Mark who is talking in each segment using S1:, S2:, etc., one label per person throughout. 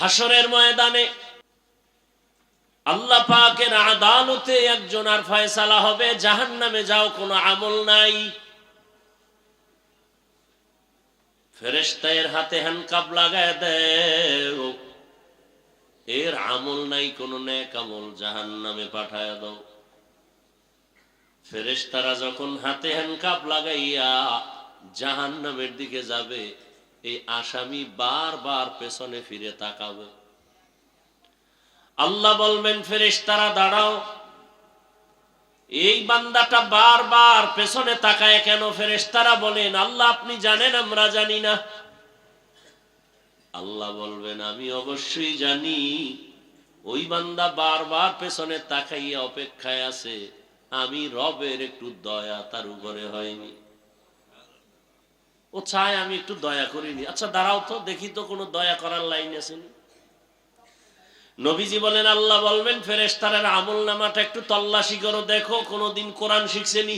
S1: হাসরের ময়দানে আল্লাহ পাকের আদালতে একজন আর ফয়সালা হবে, জাহান্নামে যাও, কোনো আমল নাই। ফেরেশতার হাতে হ্যান্ডকাপ লাগায় দেও, এর আমল নাই, কোনো নেক আমল, জাহান্নামে পাঠায় দাও। ফেরেশতারা যখন হাতে হ্যান্ডকাপ লাগাইয়া জাহান্নামের দিকে যাবে, এই আসামি বারবার পেছনে ফিরে তাকাবে। আল্লাহ বলবেন, ফেরেশতারা দাঁড়াও। এই বান্দাটা বারবার পেছনে তাকায় কেন? ফেরেশতারা বলেন, আল্লাহ আপনি জানেন, আমরা জানি না। আল্লাহ বলবেন, আমি অবশ্যই জানি। ওই বান্দা বারবার পেছনে তাকাইয়া অপেক্ষায় আছে, আমি রবের একটু দয়া তার উপরে হয়নি, ও চায় আমি একটু দয়া করিনি। আচ্ছা দাঁড়াও তো, দেখি তো কোনো দয়া করার লাইন আছে। নবীজি বলেন, আল্লাহ বলবেন, ফেরেশতাদের আমল নামাটা একটু তল্লাশি করো, দেখো কোনদিন কোরআন শিখছেনি।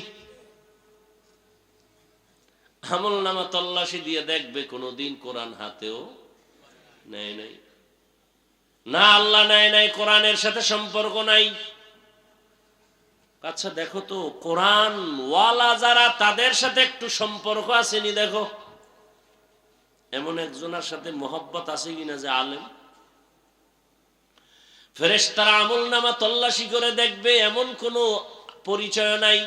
S1: আমল নামা তল্লাশি দিয়ে দেখবে কোনদিন কোরআন হাতেও নেয় নাই। না, আল্লাহ নেয় নাই, কোরআনের সাথে সম্পর্ক নাই। আচ্ছা দেখো তো, কোরআন ওয়ালা যারা, তাদের সাথে একটু সম্পর্ক আসেনি দেখো। এমন একজনের সাথে মহব্বত আছে কিনা যে আলেম। ফেরেশতারা আমল নামা তল্লাশি করে দেখবে, এমন কোন পরিচয় নাই,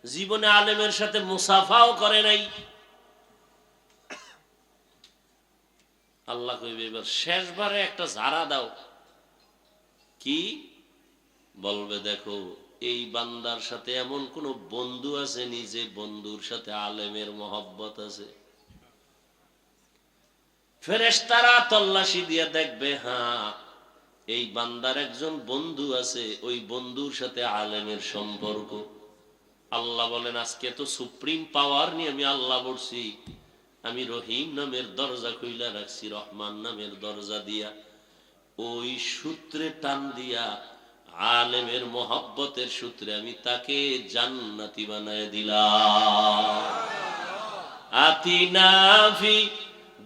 S1: জীবনে আলেমের সাথে মুসাফাও করে নাই। আল্লাহ কইবে, এবার শেষবারে একটা ঝাড়া দাও। কি বলবে? দেখো এই বান্দার সাথে এমন কোন বন্ধু আছে, নিজে বন্ধুর সাথে আলেমের মহব্বত আছে। ফেরেশতারা তল্লাশি দিয়ে দেখবে, হ্যাঁ এই বান্দার একজন বন্ধু আছে, ওই বন্ধুর সাথে আলেমের সম্পর্ক। আল্লাহ বলেন, আজকে তো সুপ্রিম পাওয়ার নিয়ে আমি আল্লাহ বলছি, আমি রহিম নামের দরজা খুইলা রাখছি, রহমান নামের দরজা দিয়া, ওই সূত্রে টান দিয়া আলেমের মহব্বতের সূত্রে আমি তাকে জান্নাতি বানায় দিলাম। আতিনা ফি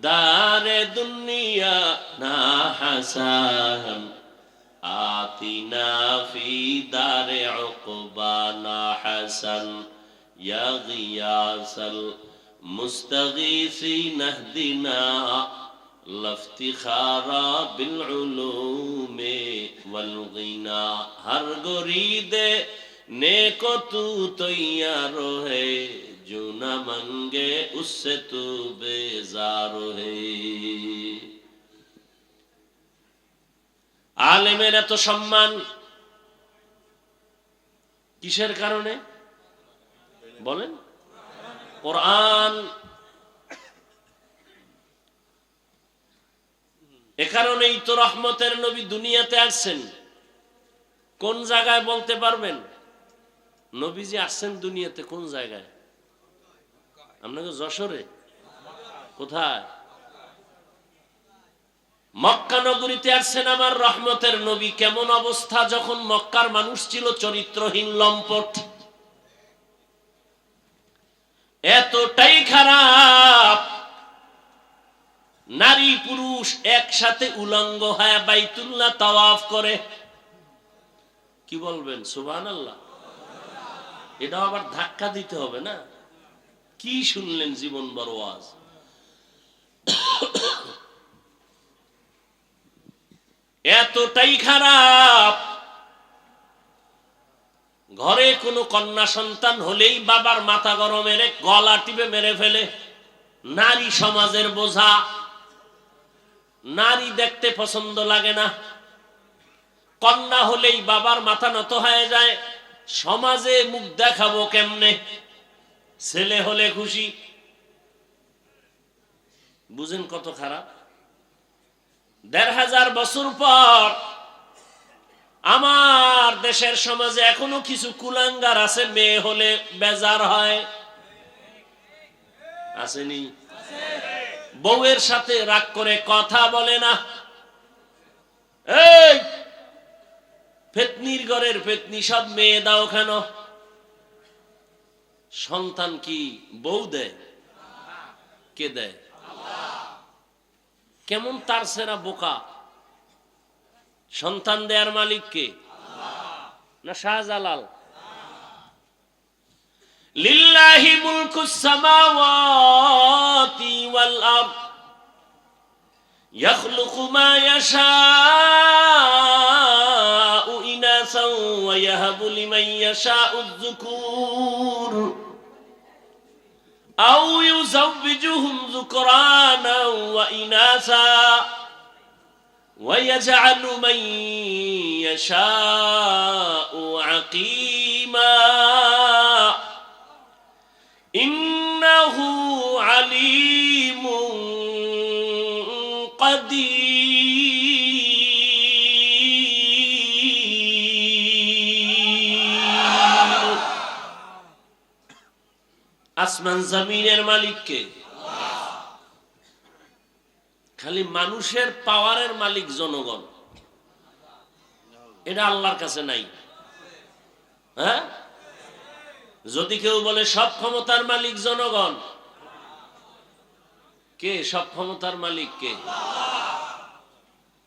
S1: দারে দুনিয়া না হাসান, আতিনা ফি দারে উকবা না হাসান, ইয়া গিয়াসাল মুস্তাগীসিন ইহদিনা লফতিখারা বিল উলুমে ওয়াল গিনা, হর গরিদে নেকো তু তৈয়ার হে, जो न मंगे उससे तू बेजार है। আলেমের এত সম্মান কিসের কারণে বলেন? কোরআন। এ কারণেই তো রহমতের নবী দুনিয়াতে আসছেন। কোন জায়গায় বলতে পারবেন নবীজি আসছেন দুনিয়াতে? কোন জায়গায়? আপনাকে যশোরে? কোথায়? মক্কা নগরীতে আসছেন আমার রহমতের নবী। কেমন অবস্থা যখন মক্কার মানুষ ছিল চরিত্রহীন, লম্পট, এতটাই খারাপ, নারী পুরুষ একসাথে উলঙ্গ হয়ে বাইতুল্লাহ তাওয়াফ করে। কি বলবেন? সুবহানাল্লাহ। এটা আবার ধাক্কা দিতে হবে না? কি শুনলেন জীবন বড় ওয়াজ। এতটাই খারাপ, ঘরে কোনো কন্যা সন্তান হলেই বাবার মাথা গরমের গলা টিপে মেরে ফেলে। নারী সমাজের বোঝা, নারী দেখতে পছন্দ লাগে না। কন্যা হলেই বাবার মাথা নত হয়ে যায়, সমাজে মুখ দেখাবো কেমনে। ছেলে হলে খুশি। বুঝেন কত খারাপ। ১৫০০ বছর পর আমার দেশের সমাজে এখনো কিছু কুলাঙ্গার আছে, মেয়ে হলে বেজার হয়। আসেনি? বউয়ের সাথে রাগ করে কথা বলে না। এই ফেতনির ঘরের ফেতনি সব মেয়ে দাও কেন? সন্তান কি বউ দেয়? কে দেয়? কেমন তার সেরা বোকা। সন্তান দেয়ার মালিক কে? না শাহজালাল? লিল্লাহি মুলকুস সামাওয়াতি ওয়াল আরদ ইয়াখলুকু মা ইয়াশাউ ইনাসাও ওয়া ইয়াহাবু লিমান ইয়াশাউ যুকুর আও ইউযাওবিজুহুম যুকরানাও ওয়া ইনাসা ওয়া ইয়াজআলু মান ইয়াশাউ আকিমা ইন্নাহু আলিমুন কাদির। আসমান জমিনের মালিক কে? খালি মানুষের পাওয়ারের মালিক জনগণ, এটা আল্লাহর কাছে নাই। হ্যাঁ, যদি কেউ বলে সব ক্ষমতার মালিক জনগণ, কে সব ক্ষমতার মালিক কে?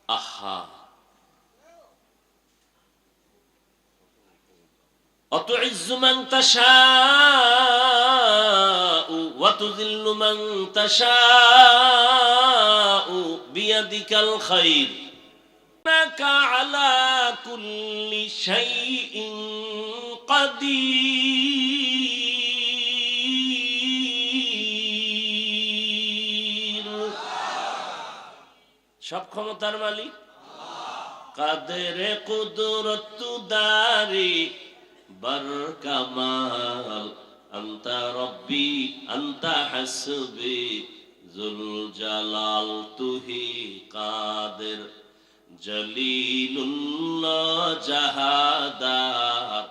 S1: আহা, অতুইজ্জু মান তাশাউ ওয়া তুযিল্লু মান তাশাউ বিয়াদিকাল খায়র ইন্নাকা আলা কুল্লি শাইইন কাদির। সব ক্ষমতার মালিক কাদেরে কুদরত দারি বার কামাল আনতা রব্বি আনতা হাসবি জুল জালাল তুহি কাদের জলিলুল্লাহ জাহাদার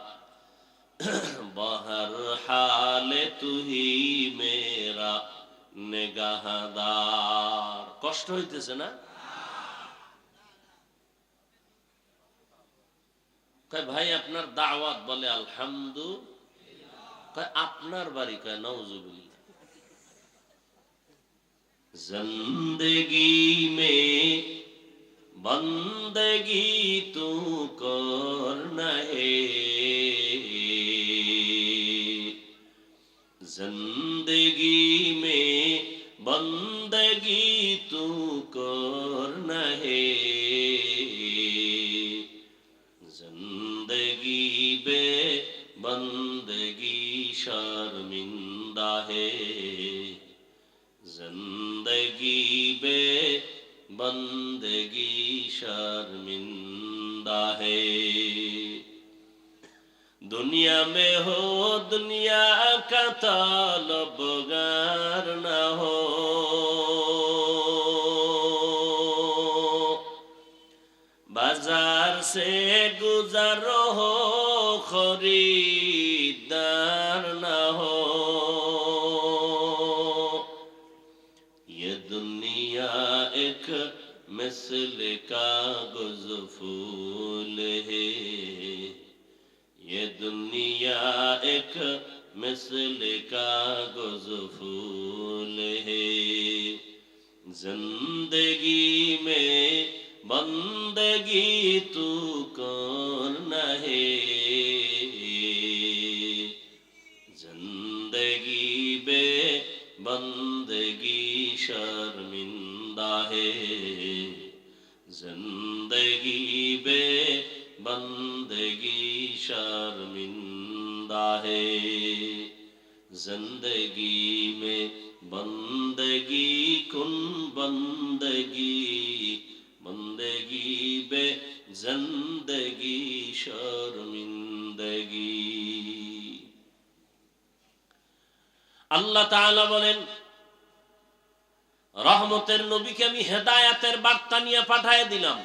S1: বহর হালে তুহি মেরা নেগাহদার। কষ্ট হইতেছে না? কয় ভাই আপনার দাওয়াত, বলে আলহামদুলিল্লাহ। কয় আপনার বাড়ি? কয় নাউজুবিল্লাহ। জিন্দেগি মে বন্দগি তু করনা হে, जिंदगी में बंदगी तू करना है, जिंदगी बे बंदगी शर्मिंदा है, जिंदगी बे बंदगी शर्मिंदा है। दुनिया में हो दुनिया का तलबगार न हो, बाजार से गुजरो हो खरीदार न हो। ये दुनिया एक मिसल कागज़ फूल है, ये दुनिया एक मिसल कागज़ फूल है, जिंदगी में बंदगी तू करना है, जिंदगी बे बंदगी शर्मिंदा है, जिंदगी बे बंदगी शर्मिंदा है, जिंदगी में बंदगी कुन बंदगी, बंदगी बे जिंदगी शर्मिंदगी। আল্লাহ তাআলা বলেন, রহমতের নবীকে আমি হেদায়েতের বার্তা নিয়ে পাঠিয়ে দিলাম।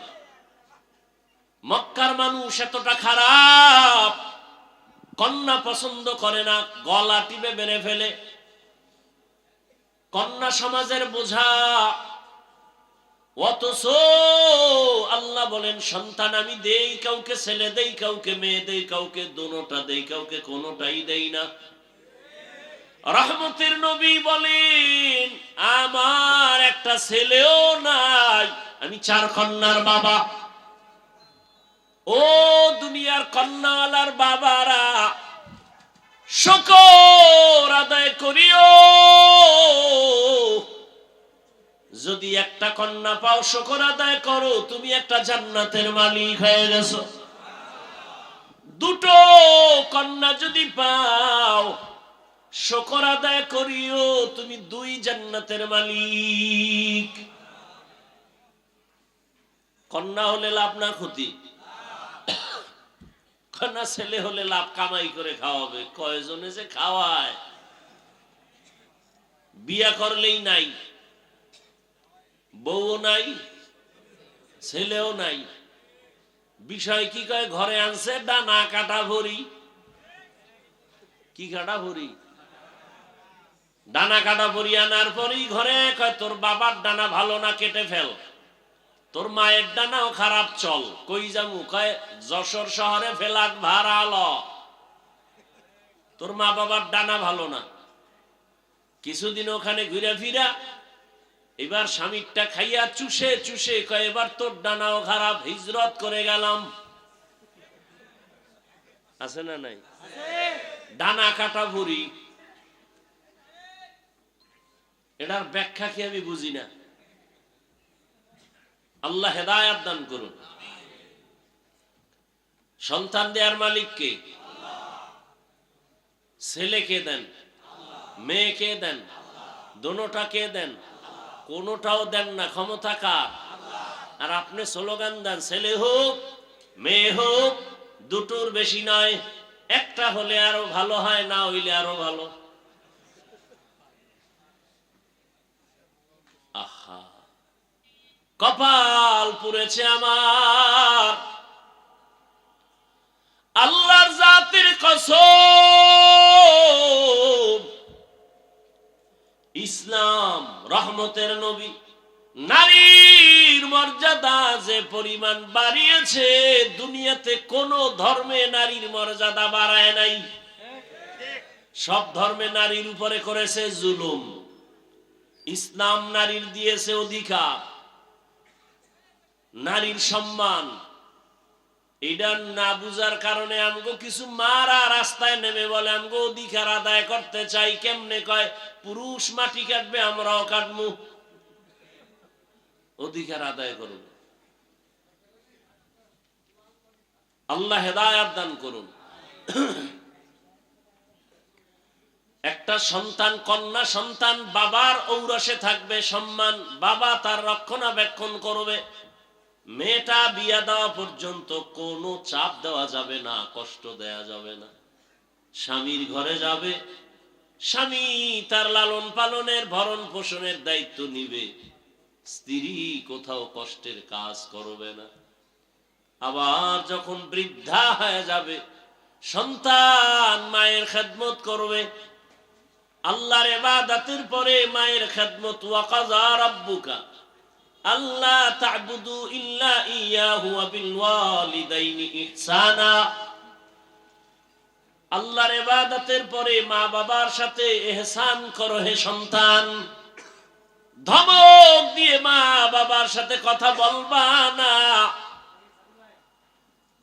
S1: মক্কার মানুষ এতটা খারাপ, কন্যা পছন্দ করে না, গলা টিপে মেরে ফেলে, কন্যা সমাজের বোঝা। অথচ আল্লাহ বলেন সন্তান আমি দেই, কাউকে ছেলে দেই, কাউকে মেয়ে দেই, কাউকে দোনোটা দেই, কাউকে কোনোটাই দেই না। রহমতের নবী বলেন আমার একটা ছেলেও নাই, আমি 4 কন্যার বাবা। ও দুনিয়ার কন্যাওয়ালার বাবারা, শুকর আদায় করিও। যদি একটা কন্যা পাও, শুকর আদায় করো, তুমি একটা জান্নাতের মালিক হয়ে গেছো। দুটো কন্যা যদি পাও, শুকর আদায় করিও, তুমি 2 জান্নাতের মালিক। কন্যা হলে লাভ না ক্ষতি? কন্যা ছেলে হলে লাভ, কামাই করে খাওয়াবে। কয়জনে যে খাওয়ায়, বিয়া করলেই নাই, বউও নাই, ছেলেও নাই। বিষয় কি কয়, ঘরে আনছে ডানা কাটা ভরি। কি কাটা ভরি? ডানা কাটা ভরি আনার পরই ঘরে কয়, তোর বাবার ডানা ভালো না, কেটে ফেল। তোর মায়ের ডানাও খারাপ, চল। কই যামু? কয় যশোর শহরে ফেলাক ভাড়া ল। তোর মা বাবার ডানা ভালো না। কিছুদিন ওখানে ঘুরে ফিরা, এবার স্বামীরটা খাইয়া চুষে চুষে কয়, এবার তোর ডানাও খারাপ, হিজরত করে গেলাম। আছে না নাই? ডানা কাটা ভুঁড়ি, এটার ব্যাখ্যা কি আমি বুঝি না। আল্লাহ হেদায়েত দান করুন। সন্তান দেওয়ার মালিক কে? ছেলেকে দেন, মেয়েকে দেন, দোনোটাকে দেন, কোনোটাও দেন না, ক্ষমতা কার? আর আপনি স্লোগান দেন, ছেলে হোক মেয়ে হোক, দুটোর বেশি নয়, একটা হলে আরো ভালো হয়, না হইলে আরো ভালো। আহা, কপাল পুড়েছে আমার। আল্লাহর জাতির কসম, ইসলাম রহমতের নবী, নারীর মর্যাদা যে পরিমাণ বাড়িয়েছে, দুনিয়াতে কোন ধর্মে নারীর মর্যাদা বাড়ায় নাই। সব ধর্মে নারীর উপরে করেছে জুলুম। ইসলাম নারীর দিয়েছে অধিকার, নারীর সম্মান। এটা না বুঝার কারণে আমগো কিছু মারা রাস্তায় নেমে বলে আমগো অধিকার আদায় করতে চাই। কেমনে কয়, পুরুষ মাটি কাটবে, আমরাও কাটবো, অধিকার আদায় করুন। আল্লাহ হেদায়েত দান করুন। একটা সন্তান, কন্যা সন্তান, বাবার ঔরসে থাকবে সম্মান, বাবা তার রক্ষণাবেক্ষণ করবে। মেয়েটা বিয়া দেওয়া পর্যন্ত কোনো চাপ দেওয়া যাবে না, কষ্ট দেয়া যাবে না। স্বামীর ঘরে যাবে, স্বামী তার লালন পালনের, ভরণ পোষণের দায়িত্ব নিবে। স্ত্রী কোথাও কষ্টের কাজ করবে না। আবার যখন বৃদ্ধা হয়ে যাবে, সন্তান মায়ের খেদমত করবে। আল্লাহর ইবাদতের পরে মায়ের খেদমত। ওয়া কাযা রাব্বুকা আল্লা তা'বুদু ইল্লা ইয়াহু ওয়া বিল ওয়ালিদাইনি ইহসানা। আল্লাহর ইবাদতের পরে মা বাবার সাথে ইহসান করো হে সন্তান। ধমক দিয়ে মা বাবার সাথে কথা বলবা না,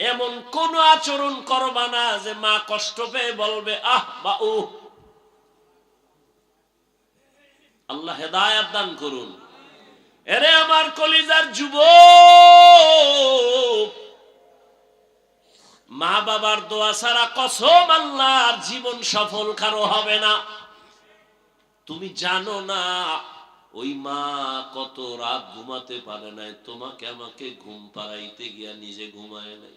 S1: এমন কোন আচরণ করবা না যে মা কষ্ট পেয়ে বলবে আহ বা উহ। আল্লাহ হেদায়েত দান করুন। এরে আমার কলিজার যুবক, মা বাবার দোয়া ছাড়া কসম আল্লাহর জীবন সফল কারো হবে না। তুমি জানো না ওই মা কত রাত ঘুমাতে পারে নাই, তোমাকে আমাকে ঘুম পাড়াইতে গিয়া নিজে ঘুমায় নাই।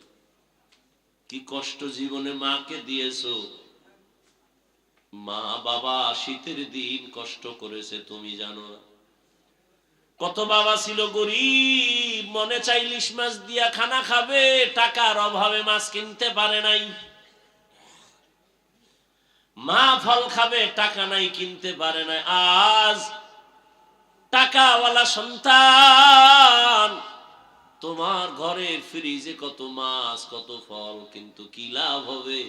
S1: কি কষ্ট জীবনে মাকে দিয়েছো। মা বাবা শীতের দিন কষ্ট করেছে, তুমি জানো না। কত বাবা ছিল গরিব, মনে চাই ইলিশ মাছ দিয়া খানা খাবে, টাকার অভাবে মাছ কিনতে পারে নাই। মা ফল খাবে, টাকা নাই, কিনতে পারে নাই। আজ টাকাওয়ালা সন্তান, তোমার ঘরের ফ্রিজে কত মাছ কত ফল, কিন্তু কি লাভ হবে?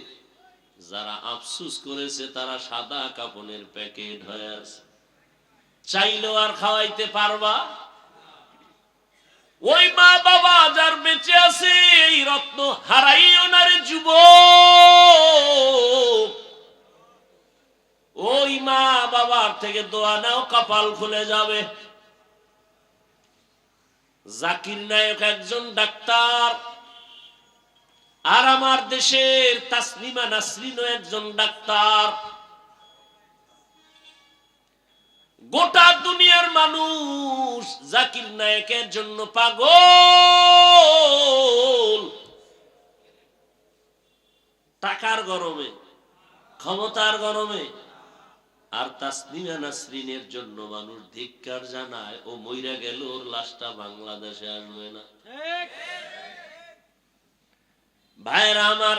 S1: যারা আফসুস করেছে তারা সাদা কাপড়ের প্যাকেট হয়ে আছে। চাইলেও আর খাওয়াইতে পারবা? ওই মা বাবা যার বেঁচে আছে এই রত্ন হারাইও না রে যুবক। ওই মা বাবার থেকে দোয়া নাও, কপাল খুলে যাবে। জাকির নায়ক একজন ডাক্তার, আর আমার দেশের তাসনিমা নাসরিনও একজন ডাক্তার। গোটা দুনিয়ার মানুষ জাকির নায়কের জন্য পাগল। টাকার গরমে, ক্ষমতার গরমে। আর তাসনিমা নাসরিনের জন্য মানুষ ধিক্কার জানায়। ও মইরা গেল, ওর লাশটা বাংলাদেশে আসবে না। ভাইরা আমার,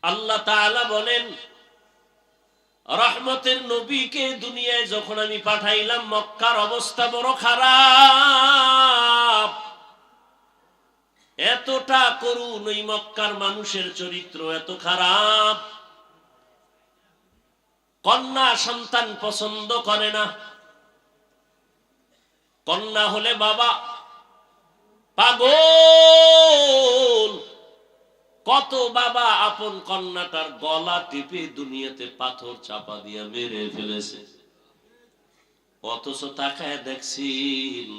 S1: আল্লাহ তাআলা বলেন, রহমতের নবীকে দুনিয়ায় যখন আমি পাঠাইলাম, মক্কার অবস্থা বড় খারাপ। এতটা করুন ওই মক্কার মানুষের চরিত্র এত খারাপ। কন্যা সন্তান পছন্দ করে না। কন্যা হলে বাবা পাগল। কত বাবা আপন কন্যাটার গলা টিপে দুনিয়াতে পাথর চাপা দিয়া মেরে ফেলেছে। অথচ তাকায় দেখছেন,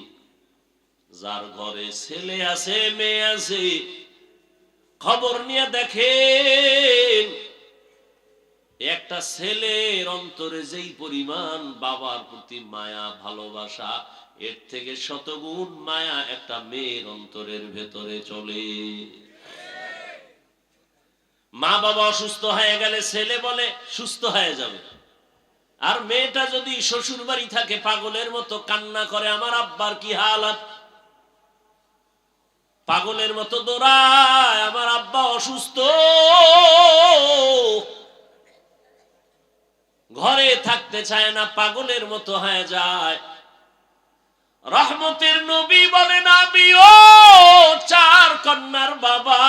S1: যার ঘরে ছেলে আছে মেয়ে আছে, খবর নিয়ে দেখেন একটা ছেলের অন্তরে যেই পরিমাণ বাবার প্রতি মায়া ভালোবাসা, এর থেকে শতগুণ মায়া একটা মেয়ের অন্তরের ভেতরে চলে। মা বাবা অসুস্থ হয়ে গেলে ছেলে বলে সুস্থ হয়ে যাবে, আর মেয়েটা যদি শ্বশুর বাড়ি থাকে পাগলের মতো কান্না করে, আমার আব্বার কি হালাত, পাগলের মতো দৌড়ায়, আমার আব্বা অসুস্থ, ঘরে থাকতে চায় না, পাগলের মতো হয়ে যায়। রহমতের নবী বলেন, আমিও 4 কন্যার বাবা,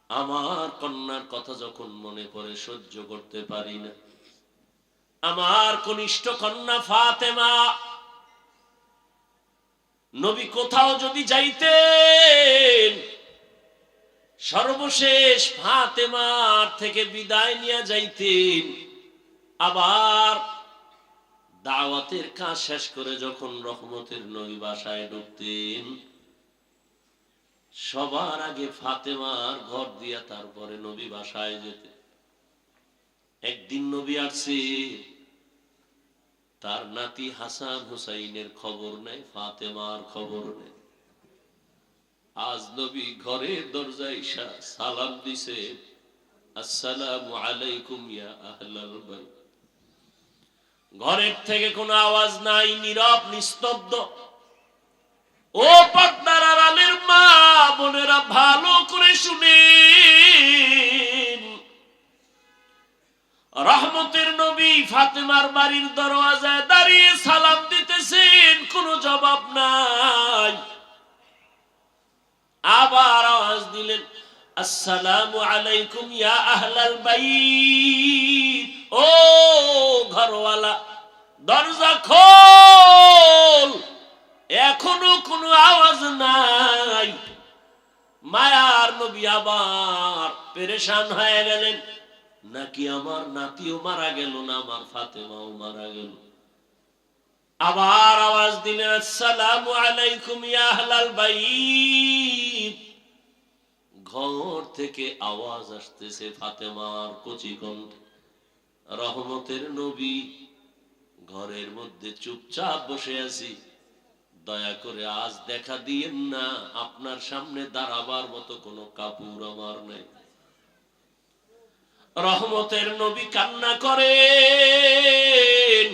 S1: আমার কন্যার কথা যখন মনে পড়ে সহ্য করতে পারি না। আমার কনিষ্ঠ কন্যা ফাতেমা, নবী কোথাও যদি যাইতেন, সর্বশেষ ফাতেমার থেকে বিদায় নিয়ে যাইতেন। আবার দাওয়াতের কাজ শেষ করে যখন রহমতের নবী বাসায় ঢুকতেন, সবার আগে ফাতেমার ঘর দিয়া তারপরে নবী বাসায় যেতেন। একদিন নবী আসছে, তার নাতি হাসান হুসাইনের খবর নেই, ফাতেমার খবর নেই। আজ নবী ঘরের দরজায় সালাম দিছে, আসসালামু আলাইকুম ইয়া আহলাল বাইত। ঘরের থেকে কোনো আওয়াজ নাই, নীরব নিস্তব্ধ। ও পর্দার আড়ালের মা বোনেরা ভালো করে শুনেন, রহমতের নবী ফাতেমার বাড়ির দরওয়াজায় দাঁড়িয়ে সালাম দিতেছেন, কোনো জবাব নাই। আবার আওয়াজ দিলেন, আসসালামু আলাইকুম ইয়া আহলাল বাইত। ও ঘরওয়ালা, দরজা খোল। এখনো কোনো আওয়াজ নাই। মায়ার নবী আবার পেরেশান হয়ে গেলেন, নাকি আমার নাতিও মারা গেল, না আমার ফাতেমাও মারা গেল। আবার আওয়াজ দিলেন, আসসালামু আলাইকুম ইয়া আহলাল বাইত। ঘর থেকে আওয়াজ আসতেছে ফাতেমার কচি কণ্ঠে। রহমতের নবী, ঘরের মধ্যে চুপচাপ বসে আছি, দয়া করে আজ দেখা দিয়েন না, আপনার সামনে দাঁড়াবার মতো কোনো কাপড় আমার নেই। রহমতের নবী কান্না করেন।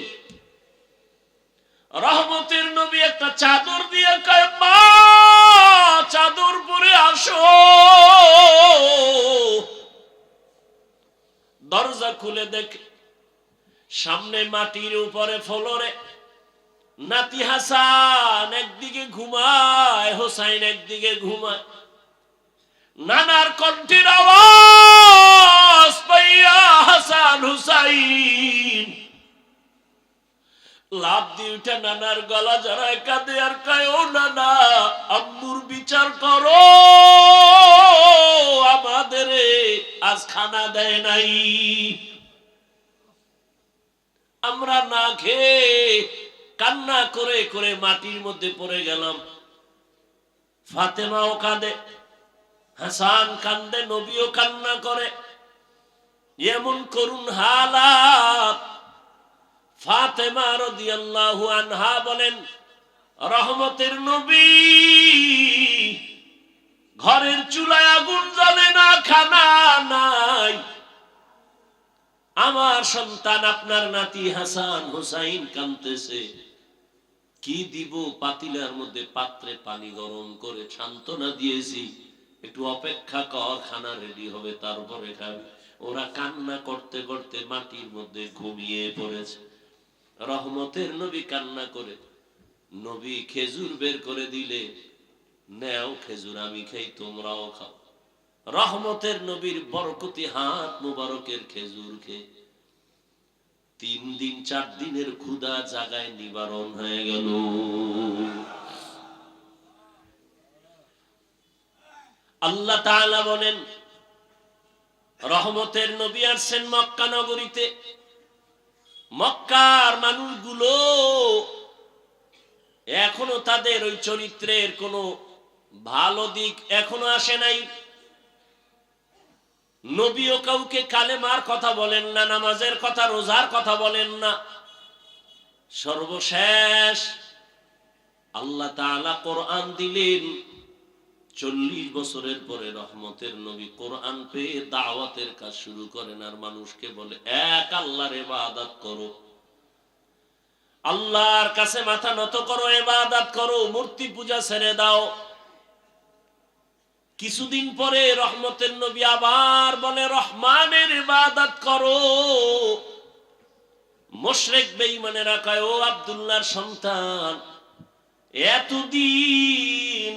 S1: রহমতের নবী একটা চাদর দিয়ে কয়, মা চাদর পরে আসো। দরজা খুলে দেখে সামনে মাটির উপরে ফ্লোরে নাতি হাসান একদিকে ঘুমায়, হোসাইন একদিকে ঘুমায়। নানার কণ্ঠের আওয়াজ পাইয়া হাসান হুসাইন লাভ দিয়ে উঠে নানার গলা জড়ায় কাঁদে আর কয়, ও নানা, আম্মুর বিচার করো, আমাদের আজ খানা দেয় নাই, আমরা না খেয়ে কান্না করে করে মাটির মধ্যে পড়ে গেলাম। ফাতেমাও কাঁদে, হাসান কান্দে, নবীও কান্না করে। এমন করুণ হালাত। ফাতেমা রাদিয়াল্লাহু আনহা বলেন, রহমতের নবী, ঘরের চুলায় আগুন জ্বলে না, খানা নাই, আমার সন্তান আপনার নাতি হাসান হুসাইন কাঁদতেছে, কি দিব? পাতিলার মধ্যে পাত্রে পানি গরম করে সান্ত্বনা দিয়েছি, একটু অপেক্ষা কর, খানা রেডি হবে তারপরে খাবে। ওরা কান্না করতে করতে মাটির মধ্যে ঘুমিয়ে পড়েছে। রহমতের নবী কান্না করে, নবী খেজুর বের করে দিলে, নেও খেজুর, আমি খাই, তোমরাও খাও। রহমতের নবীর বরকতি হাত মুবারকের খেজুর খেয়ে 3 দিন 4 দিনের ক্ষুধা জাগায় নিবারণ হয়ে গেল। আল্লাহ তাআলা বলেন, রহমতের নবী আসছেন মক্কা নগরীতে। মক্কার মানুষগুলো এখনো তাদের ওই চরিত্রের কোনো ভালো দিক এখনো আসে নাই। নবীও কাউকে কালেমার কথা বলেন না, নামাজের কথা, রোজার কথা বলেন না। সর্বশেষ আল্লাহ তাআলা কোরআন দিলেন। 40 বছরের পরে রহমতের নবী কোরআন পেয়ে দাওয়াতের কাজ শুরু করেন, আর মানুষকে বলে, এক আল্লাহর ইবাদত করো, আল্লাহর কাছে মাথা নত করো, ইবাদত করো, মূর্তি পূজা ছেড়ে দাও। কিছুদিন পরে রহমতের নবী আবার বলে, রহমানের ইবাদত করো। মুশরিক বেঈমানেরা কয়, ও আব্দুল্লাহর সন্তান, এতদিন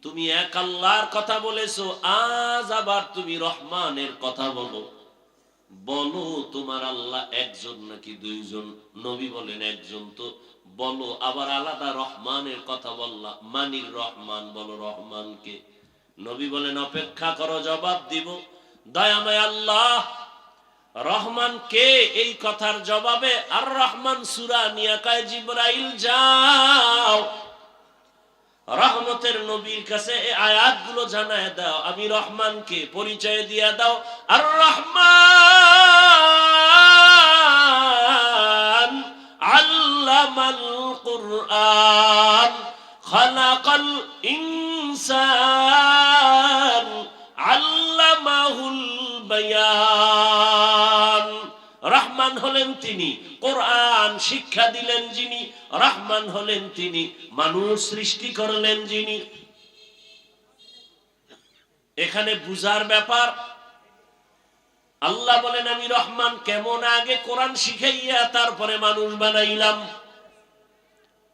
S1: তুমি এক আল্লাহর কথা বলেছো, আজ আবার তুমি রহমানের কথা বলো, বলো তোমার আল্লাহ একজন নাকি 2 জন? নবী বলেন, একজন। তো বলো, আবার আলাদা রহমানের কথা বললা, মানির রহমান, বলো রহমানকে। নবী বলেন, অপেক্ষা করো, জবাব দিব। দয়াময় আল্লাহ রহমান কে? এই কথার জবাবে আর রহমান সূরা নিয়ে কয়, জিবরাইল যাও রহমতের নবীর কাছে এই আয়াতগুলো জানায় দাও, আমি রহমানকে পরিচয় দিয়ে দাও। আর রহমান আল্লামাল কুরআন খালাকাল ইনসান আল্লামাহুল বায়ান। রহমান হলেন তিনি, কোরআন শিক্ষা দিলেন যিনি। রহমান হলেন তিনি, মানুষ সৃষ্টি করলেন যিনি। এখানে বুঝার ব্যাপার। আল্লাহ বলেন, আমি রহমান কেমন? আগে কোরআন শিখাইয়া তারপরে মানুষ বানাইলাম।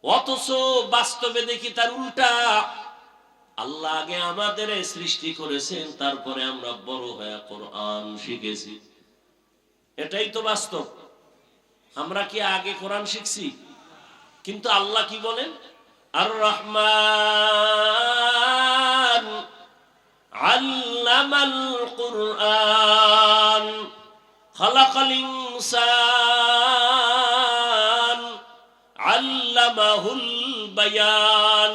S1: অথচ বাস্তবে দেখি তার উল্টা। আল্লাহ আগে আমাদের সৃষ্টি করেছেন, তারপরে আমরা বড় হয়ে কোরআন শিখেছি। এটাই তো বাস্তব। আমরা কি আগে কোরআন শিখছি? কিন্তু আল্লাহ কি বলেন? আর রহমান আল্লামাল কুরআন খালাকাল ইনসান আল্লামাহুল বায়ান।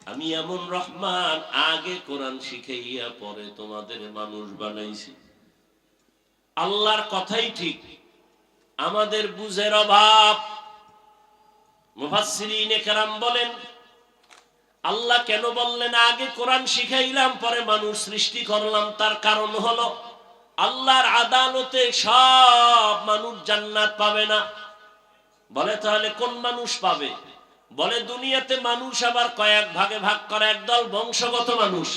S1: আমি এমন রহমান, আগে কোরআন শিখাইয়া পরে তোমাদের মানুষ বানাইছি। আল্লাহর কথাই ঠিক, আমাদের বুঝের অভাব। মুফাসসিরিনে কেরাম বলেন, আল্লাহ কেন বললেন আগে কোরআন শিখাইলাম পরে মানুষ সৃষ্টি করলাম? তার কারণ হলো, আল্লাহর আদালতে সব মানুষ জান্নাত পাবে না। বলে, তাহলে কোন মানুষ পাবে? বলে, দুনিয়াতে মানুষ আবার কয়েক ভাগে ভাগ করে। একদল বংশগত মানুষ,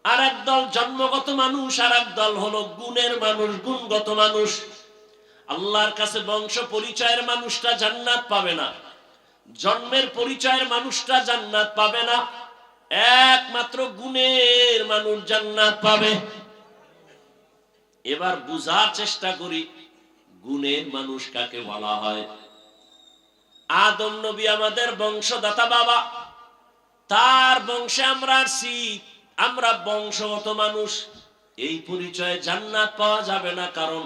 S1: আর একদল জন্মগত মানুষ, আর একদল হলো গুণের মানুষ, গুণগত মানুষ। আল্লাহর কাছে বংশ পরিচয়ের মানুষটা জান্নাত পাবে না, জন্মের পরিচয়ের মানুষটা জান্নাত পাবে না, একমাত্র গুণের মানুষ জান্নাত পাবে। এবার বুঝার চেষ্টা করি, গুণের মানুষ কাকে বলা হয়? আদম নবী আমাদের বংশদাতা বাবা, তার বংশে আমরা আসছি, আমরা বংশগত মানুষ। এই পরিচয়ে জান্নাত পাওয়া যাবে না, কারণ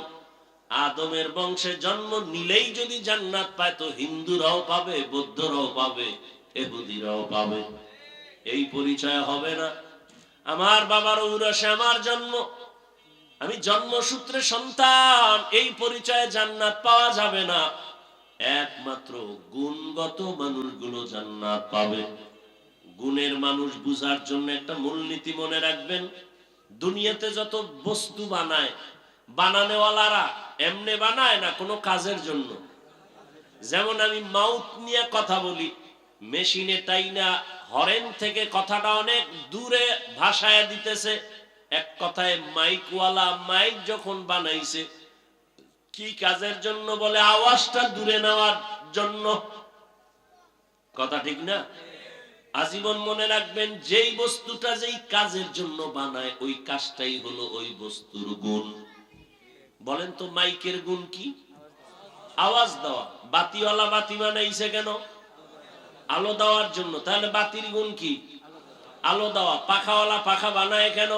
S1: আদমের বংশে জন্ম নিলেই যদি জান্নাত পায় তো হিন্দুরাও পাবে, বৌদ্ধরাও পাবে, ইহুদিরাও পাবে। এই পরিচয় হবে না। আমার বাবার ঔরসে আমার জন্ম, আমি জন্মসূত্রে সন্তান, এই পরিচয়ে জান্নাত পাওয়া যাবে না। একমাত্র গুণগত মানুষগুলো জান্নাত পাবে। গুণের মানুষ বুঝার জন্য একটা মূলনীতি মনে রাখবেন। দুনিয়াতে যত বস্তু বানায়, বানানেওয়ালারা এমনি বানায় না, কোনো কাজের জন্য। যেমন আমি মাউথ নিয়ে কথা বলি, মেশিনে টাইনা হরেন থেকে কথাটা অনেক দূরে ভাষায় দিতেছে। এক কথায় মাইকওয়ালা মাইক যখন বানাইছে, কি কাজের জন্য? বলে আওয়াজটা দূরে নেওয়ার জন্য। কথা ঠিক না? আজীবন মনে রাখবেন, যেই বস্তুটা যেই কাজের জন্য বানায়, ওই কাজটাই হলো ওই বস্তুর গুণ। বলেন তো মাইকের গুণ কি? আওয়াজ দেওয়া। বাতিওয়ালা বাতি বানাইছে কেন? আলো দেওয়ার জন্য। তাহলে বাতির গুণ কি? আলো দেওয়া। পাখাওয়ালা পাখা বানায় কেন?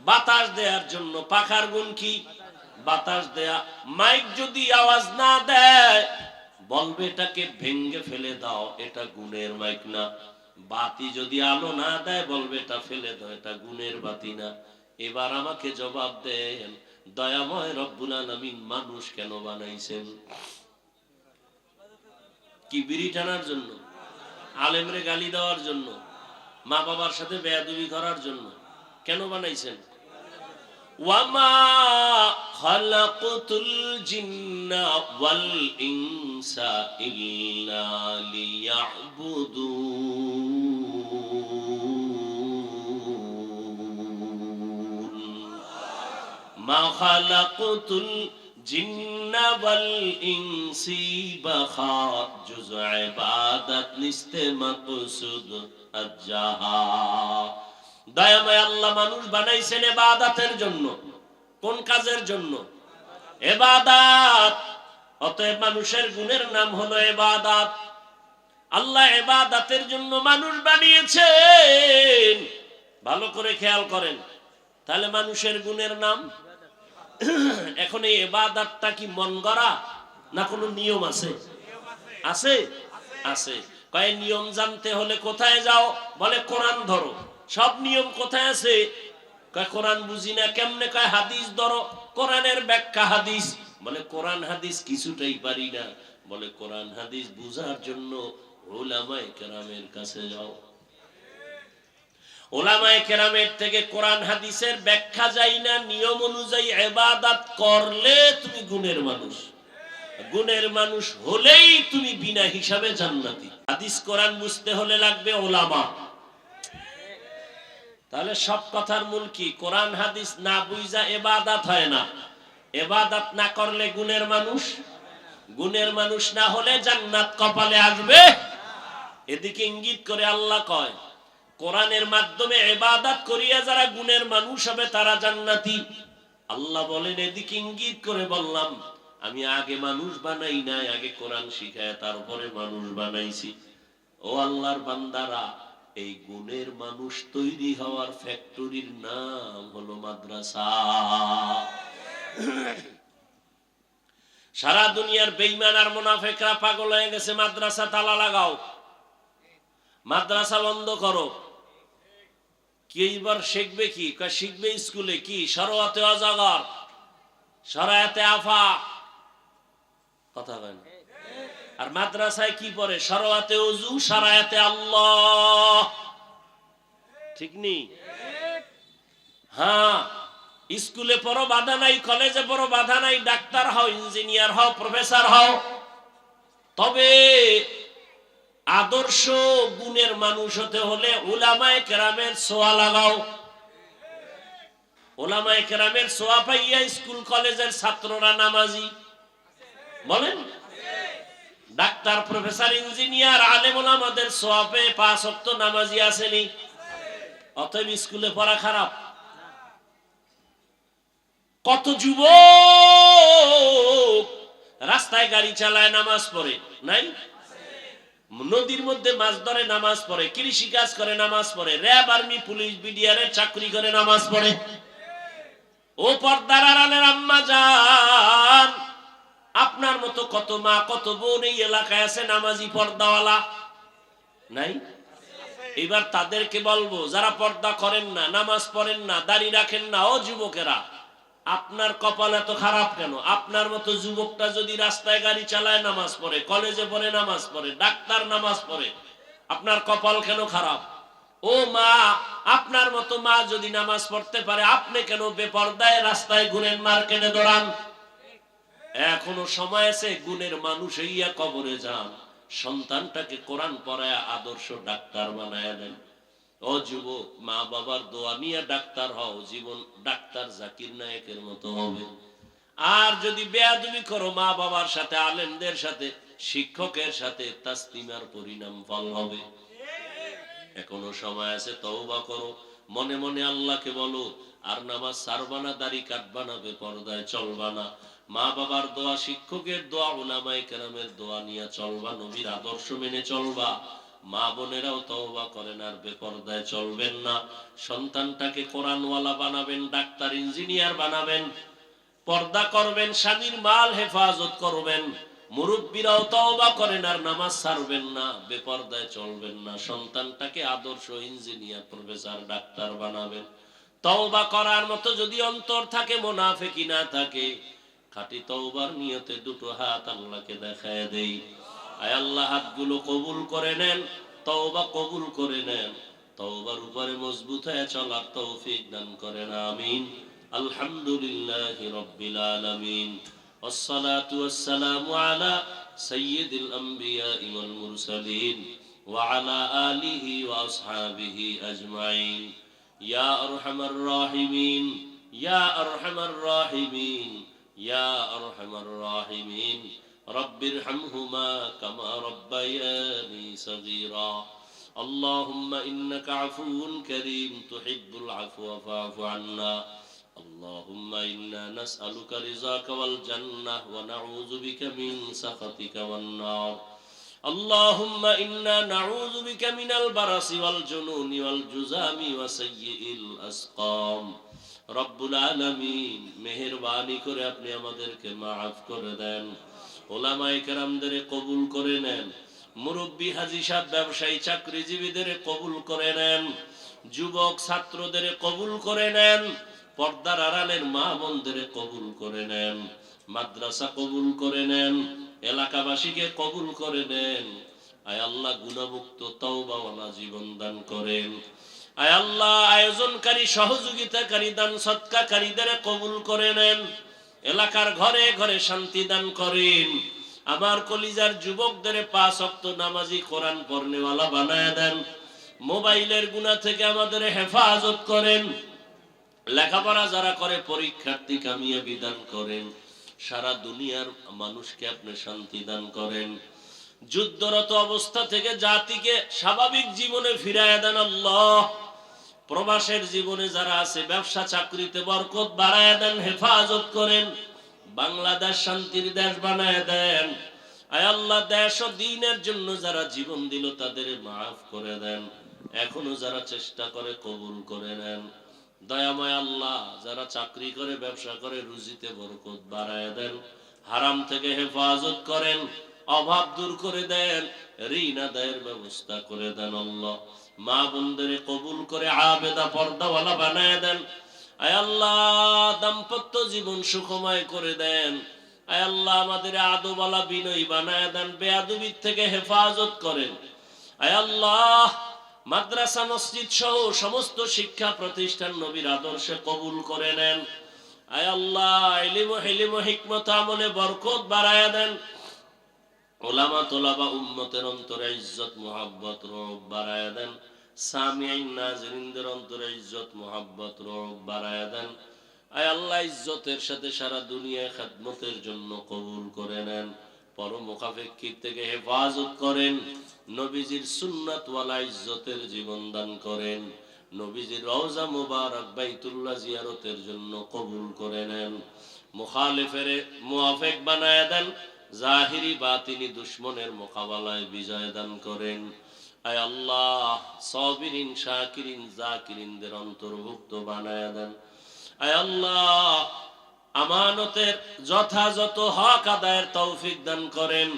S1: বাতাস দেওয়ার জন্য। পাখার গুণ কি? বাতাস দেয়া। মাইক যদি আওয়াজ না দেয়, বলবে এটাকে ভেঙ্গে ফেলে দাও, এটা গুণের মাইক না। বাতি যদি আলো না দেয়, বলবে এটা ফেলে দাও, এটা গুণের বাতি না। এবার আমাকে জবাব দেন, দয়াময় রব্বুল আলামিন মানুষ কেন বানাইছেন? কি বিড়ি টানার জন্য? আলেমরে গালি দেওয়ার জন্য? মা বাবার সাথে বেয়াদবি করার জন্য? কেন বানাইছেন? ওয়ামা খালাকতুল জিন্না ওয়াল ইনসা ইল্লা লিয়াবুদুন। মা খালাকতুল জিন্না ওয়াল ইনসি বাখা জুজ ইবাদত নিস্তে মাকসুদ আজ্জাহা। দয়াময় আল্লাহ মানুষ বানাইছেন ইবাদতের জন্য। কোন কাজের জন্য? ইবাদত। অতএব মানুষের গুণের নাম হলো ইবাদত। আল্লাহ ইবাদতের জন্য মানুষ বানিয়েছেন। ভালো করে খেয়াল করেন, তাহলে মানুষের গুণের নাম। এখন এই ইবাদতটা কি মন গড়া না কোনো নিয়ম আছে? আছে, আছে। কয় নিয়ম জানতে হলে কোথায় যাও? বলে কোরআন ধরো। সব নিয়ম কোথায় আছে? কয় কোরআন বুঝি না। কেমনে? কয় হাদিস ধরো, কোরআনের ব্যাখ্যা হাদিস। বলে কোরআন হাদিস কিছুটাই পারি না। বলে কোরআন হাদিস বুঝার জন্য উলামায়ে কেরামের কাছে যাও। উলামায়ে কেরামের থেকে কোরআন হাদিসের ব্যাখ্যা যাই না, নিয়ম অনুযায়ী ইবাদত করলে তুমি গুণের মানুষ। গুণের মানুষ হলেই তুমি বিনা হিসাবে জান্নাতি। হাদিস কোরআন বুঝতে হলে লাগবে উলামা। তাহলে সব কথার মূল কি? কোরআন হাদিস না বুঝা ইবাদত হয় না। ইবাদত না করলে গুণের মানুষ। গুণের মানুষ না হলে জান্নাত কপালে আসবে। এদিকে ইঙ্গিত করে আল্লাহ কয়, কোরআনের মাধ্যমে ইবাদত করিয়া যারা গুণের মানুষ হবে তারা জান্নাতি। আল্লাহ বলেন, এদিকে ইঙ্গিত করে বললাম, আমি আগে মানুষ বানাই নাই, আগে কোরআন শিখায় তারপরে মানুষ বানাইছি। ও আল্লাহর বান্দারা, এই গুণের মানুষ তৈরি হওয়ার ফ্যাক্টরির নাম হলো মাদ্রাসা। সারা দুনিয়ার বেঈমান আর মুনাফিকরা পাগল হয়ে গেছে, মাদ্রাসা তালা লাগাও, মাদ্রাসা বন্ধ করো। কি এবার শিখবে কি? শিখবে স্কুলে কি? সরায়াতে অজাগর, সরায়াতে আফা। কথা বলেন। আর মাদ্রাসায় কি পড়ে? সরায়াতে ওযু, সরায়াতে আল্লাহ। ঠিক নেই? হ্যাঁ, স্কুলে পড়ো বাধা নাই, কলেজে পড়ো বাধা নাই, ডাক্তার হও, ইঞ্জিনিয়ার হও, প্রফেসর হও। তবে আদর্শ গুণের মানুষ হতে হলে উলামায়ে কেরামের ছোঁয়া লাগাও। উলামায়ে কেরামের ছোঁয়া পাইয়া স্কুল কলেজের ছাত্ররা নামাজি। বলেন, ডাক্তার, প্রফেসর, ইঞ্জিনিয়ার, আলেম ওলামাদের ছোঁয়া পেয়ে 5 ওয়াক্ত নামাজি আসেনি। অতএব স্কুলে পড়া খারাপ। কত যুবক রাস্তায় গাড়ি চালায়, নামাজ পড়ে নাই? নদীর মধ্যে মাছ ধরে নামাজ পড়ে, কৃষি কাজ করে নামাজ পড়ে, র্যাব আর্মি পুলিশ বিডিআরের চাকরি করে নামাজ পড়ে। ও পর্দার আড়ালের আম্মা জান, আপনার মতো কত মা কত বোন এই এলাকায় আছে নামাজি পর্দাওয়ালা নাই? এবার তাদেরকে বলবো, যারা পর্দা করেন না, নামাজ পড়েন না, দাড়ি রাখেন না, ও যুবকেরা, আপনার কপাল এত খারাপ কেন? আপনার মতো যুবকটা যদি রাস্তায় গাড়ি চালায় নামাজ পড়ে, কলেজে পড়ে নামাজ পড়ে, ডাক্তার নামাজ পড়ে, আপনার কপাল কেন খারাপ? ও মা, আপনার মতো মা যদি নামাজ পড়তে পারে, আপনি কেন বেপরদায় রাস্তায় ঘুরেন, মার্কেটে দৌড়ান? এখনো সময় আছে, গুণের মানুষ হইয়া কবরে যান, সন্তানটাকে কোরআন পড়ায় আদর্শ ডাক্তার বানায় দেন। ও যুবক, মা বাবার দোয়া নিয়ে ডাক্তার হও, জীবন ডাক্তার জাকির নায়েকের মতো হবে। আর যদি বেয়াদবি করো মা বাবার সাথে, আলেমদের সাথে, শিক্ষকের সাথে, তাসলিমার পরিণাম ফল হবে। এখনো সময় আছে, তওবা করো, মনে মনে আল্লাহকে বলো, আর নামাজ ছাড়বা না, দাড়ি কাটবা না, বেপরদায় চলবা না, মা বাবার দোয়া, শিক্ষকের দোয়া, উলামায়ে কেরামের দোয়া নিয়ে চলবা, নবীর আদর্শ মেনে চলবা। মা বোনেরাও তওবা করেন, আর বেপরদায় চলবেন না। সন্তানটাকে কোরআনওয়ালা বানাবেন, ডাক্তার ইঞ্জিনিয়ার বানাবেন, পর্দা করবেন, স্বামীর মাল হেফাজত করবেন। মুরব্বীরাও তওবা করেন, আর নামাজ ছাড়বেন না, বেপরদায় চলবেন না। সন্তানটাকে আদর্শ ইঞ্জিনিয়ার, প্রফেসর, ডাক্তার বানাবেন। তওবা করার মতো যদি অন্তর থাকে, মুনাফিকি না থাকে, খাঁটি তওবার নিয়তে দুটো হাত আল্লাহকে দেখায় দেই। আয় আল্লাহ, হাতগুলো কবুল করে নেন, তওবা কবুল করে নেন, তওবার উপরে মজবুত হয়ে চলার তৌফিক দান করেন, আমিন। আলহামদুলিল্লাহি রাব্বিল আলামিন, ওয়াসসালাতু ওয়াসসালামু আলা সাইয়্যিদিল আমবিয়াই ওয়াল মুরসালিন ওয়া আলা আলিহি ওয়া আসহাবিহি আজমাইন। ইয়া আরহামার রাহিমিন, ইয়া আরহামার রাহিমিন, ইয়া আরহামার রাহিমিন। রব্বিরহামহুমা কামা রব্বায়ানি সগীরা। اللهم إنك عفو كريم تحب العفو فاعف عنا. اللهم إنا نسألك رضاك والجنة ونعوذ بك من سخطك والنار. اللهم إنا نعوذ بك من البرص والجنون والجذام وسيء الأسقام. রব্বুল আলামিন, মেহেরবানি করে আপনি আমাদেরকে মাফ করে দেন, উলামায়ে কেরামদের কবুল করে নেন, মুরব্বী, হাজী সাহেব, ব্যবসায়ী, চাকরিজীবীদের কবুল করে নেন, যুবক ছাত্রদের কবুল করে নেন, পর্দার আড়ালের মা বোনদের কবুল করে নেন, মাদ্রাসা কবুল করে নেন, এলাকাবাসীকে কবুল করে নেন। আয় আল্লাহ, গুনাহমুক্ত তওবাওয়ালা জীবন দান করেন। আয় আল্লাহ, আয়োজনকারী, সহযোগিতাকারী, দান সদকাকারীদের কবুল করে নেন। এলাকার ঘরে ঘরে শান্তি দান করেন। আমার কলিজার যুবকদের 5 ওয়াক্ত নামাজি, কোরআন পড়নেওয়ালা বানায় দেন। মোবাইলের গুনাহ থেকে আমাদের হেফাজত করেন। লেখাপড়া যারা করে, পরীক্ষার্থী কামিয়াবি দান করেন। সারা দুনিয়ার মানুষকে আপনি শান্তি দান করেন। যুদ্ধরত অবস্থা থেকে জাতিকে স্বাভাবিক জীবনে ফিরায় দেন আল্লাহ। প্রবাসের জীবনে যারা আছে, ব্যবসা চাকরিতে বরকত বাড়ায় দেন, হেফাজত করেন। বাংলাদেশ শান্তির দেশ বানায় দেন। আয় আল্লাহ, দেশ ও দ্বীনের জন্য যারা জীবন দিল, তাদের মাফ করে দেন। এখনো যারা চেষ্টা করে, কবুল করে নেন। দয়াময় আল্লাহ, যারা চাকরি করে, ব্যবসা করে, রুজিতে বরকত বাড়ায় দেন। হারাম থেকে হেফাজত করেন, অভাব দূর করে দেন, ঋণ আদায়ের ব্যবস্থা করে দেন আল্লাহ। মা বোনদের কবুল করে আবেদা, পর্দাওয়ালা বানায় দেন। আয় আল্লাহ, দাম্পত্য জীবন সুখময় করে দেন। আয় আল্লাহ, আমাদের আদবওয়ালা, বিনয়ী বানায় দেন, বেয়াদবির থেকে হেফাজত করেন। আয় আল্লাহ, মাদ্রাসা, মসজিদ সহ সমস্ত শিক্ষা প্রতিষ্ঠান নবীর আদর্শে কবুল করে নেন। আয় আল্লাহ, ইলম ও হিলম ও হিকমত আমলে বরকত বাড়ায়া দেন। উলামা, তোলাবা, উম্মতের অন্তরে ইজ্জত, মুহাব্বত, রব বাড়ায়া দেন। সামিঈন, নাজিরিনদের অন্তরে ইজ্জত, মুহাব্বত, রব বাড়ায়া দেন। আয় আল্লাহ, ইজ্জতের সাথে সারা দুনিয়ায় খেদমতের জন্য কবুল করে নেন। পরমুখাপেক্ষির থেকে হেফাজত করেন। নবীজির সুন্নাত ওয়ালা ইজ্জতের জীবন দান করেন। নবীজির রওজা মুবারক বাইতুল্লাহ জিয়ারতের জন্য কবুল করে নেন। মুখালিফের মুওয়াফিক বানায় দেন। জাহিরি বাতিনি দুশ্মনের মোকাবেলায় বিজয় দান করেন। আয় আল্লাহ, সাবিরিন শাকিরিন জাকিরিনদের অন্তর্ভুক্ত বানায়া দেন। আয় আল্লাহ, আমানতের যথাযথ হক আদায়ের তৌফিক দান করেন।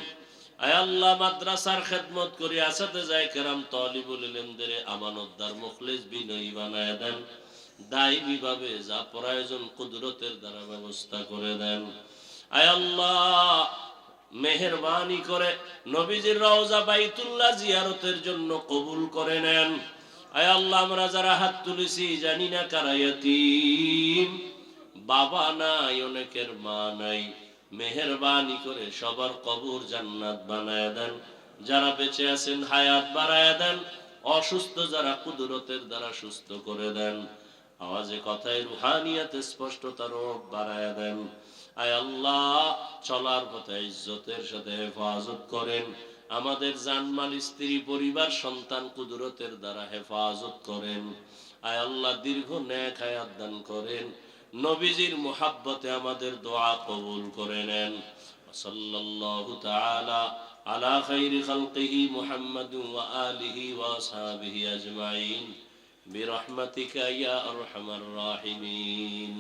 S1: আয় আল্লাহ, মাদ্রাসার খেদমত করে আসাতেজায়ে কেরাম তালিবুল ইলমদের আমানতদার মুখলিস বিনয়ী বানায়া দেন। দায়ী ভাবে যা প্রয়োজন কুদরতের দ্বারা ব্যবস্থা করে দেন। আয় আল্লাহ, মেহেরবানি করে নবীজির রওজা বাইতুল্লাহ জিয়ারতের জন্য কবুল করে নেন। আয় আল্লাহ, আমরা যারা হাত তুলেছি জানি না কারা ইয়াতীম, বাবা নাই, অনেকের মা নাই, মেহেরবানি করে সবার কবর জান্নাত বানায় দেন। যারা বেঁচে আছেন হায়াত বাড়ায় দেন, অসুস্থ যারা কুদরতের দ্বারা সুস্থ করে দেন। আওয়াজে কথায় রুহানিয়াতে স্পষ্টতা রূপ বাড়ায় দেন। আয় আল্লাহ, চলার পথে ইজ্জতের সাথে হেফাজত করেন। আমাদের জানমাল, স্ত্রী, পরিবার, সন্তান কুদরতের দ্বারা হেফাজত করেন। আয় আল্লাহ, দীর্ঘ নেক হায়াত দান করেন। নবীজির মুহাব্বতে আমাদের দোয়া কবুল করে নেন। সাল্লাল্লাহু তাআলা আলা খাইরি খালকিহি মুহাম্মাদুন ওয়া আলিহি ওয়া আসহাবিহি আজমাইন বিরহমাতিকা ইয়া আরহামার রাহিমিন।